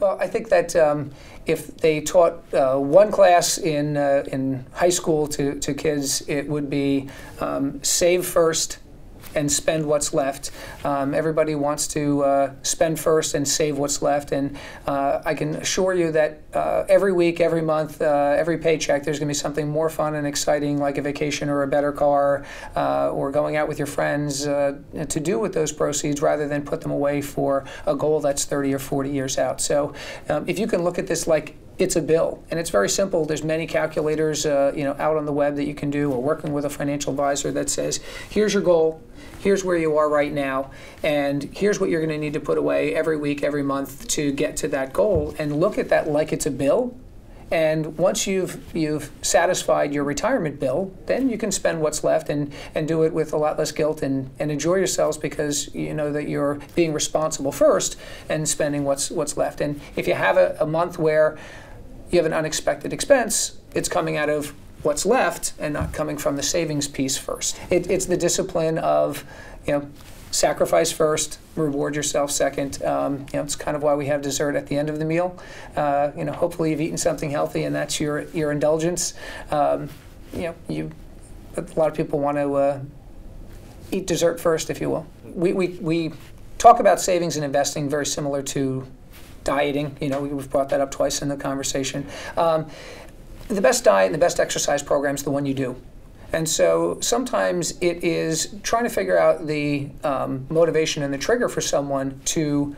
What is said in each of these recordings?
Well, I think that if they taught one class in high school to kids, it would be save first and spend what's left. Everybody wants to spend first and save what's left, and I can assure you that every week, every month, every paycheck, there's going to be something more fun and exciting, like a vacation or a better car, or going out with your friends to do with those proceeds, rather than put them away for a goal that's 30 or 40 years out. So if you can look at this like it's a bill, and it's very simple. There's many calculators out on the web that you can do, or working with a financial advisor that says, here's your goal, here's where you are right now, and here's what you're going to need to put away every week, every month to get to that goal, and look at that like it's a bill. And once you've satisfied your retirement bill, then you can spend what's left and do it with a lot less guilt and enjoy yourselves, because you know that you're being responsible first and spending what's left. And if you have a month where you have an unexpected expense, it's coming out of what's left and not coming from the savings piece first. It's the discipline of, sacrifice first, reward yourself second. It's kind of why we have dessert at the end of the meal. Hopefully you've eaten something healthy, and that's your indulgence. A lot of people want to eat dessert first, if you will. We talk about savings and investing very similar to dieting. We've brought that up twice in the conversation. The best diet and the best exercise program is the one you do. And so sometimes it is trying to figure out the motivation and the trigger for someone to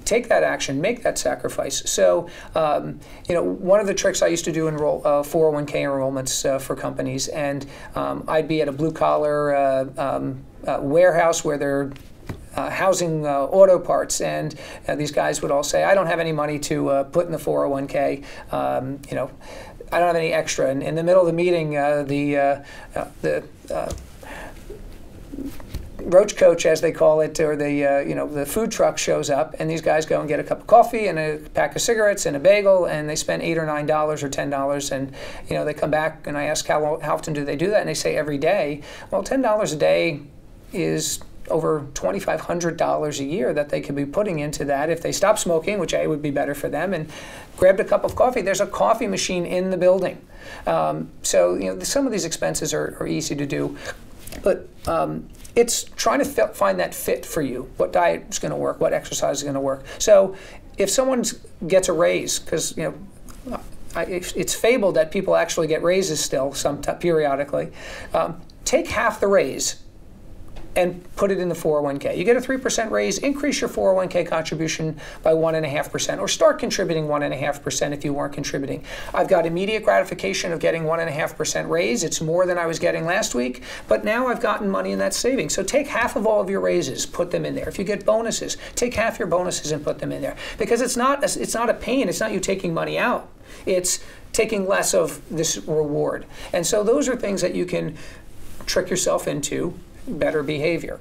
take that action, make that sacrifice. So, one of the tricks I used to do enroll 401k enrollments for companies, and I'd be at a blue-collar warehouse where they're housing auto parts, and these guys would all say, I don't have any money to put in the 401k. I don't have any extra. And in the middle of the meeting, the roach coach, as they call it, or the food truck shows up, and these guys go and get a cup of coffee and a pack of cigarettes and a bagel, and they spend $8 or $9 or $10, and they come back, and I ask how often do they do that, and they say every day. Well, $10 a day is over $2,500 a year that they could be putting into that if they stop smoking, which would be better for them, and grabbed a cup of coffee. There's a coffee machine in the building. So some of these expenses are easy to do, but it's trying to find that fit for you. What diet is going to work? What exercise is going to work? So if someone gets a raise, because it's fabled that people actually get raises still periodically, take half the raise and put it in the 401k. You get a 3% raise, increase your 401k contribution by 1.5%, or start contributing 1.5% if you weren't contributing. I've got immediate gratification of getting 1.5% raise. It's more than I was getting last week, but now I've gotten money in that savings. So take half of all of your raises, put them in there. If you get bonuses, take half your bonuses and put them in there. Because it's not a pain. It's not you taking money out. It's taking less of this reward. And so those are things that you can trick yourself into better behavior.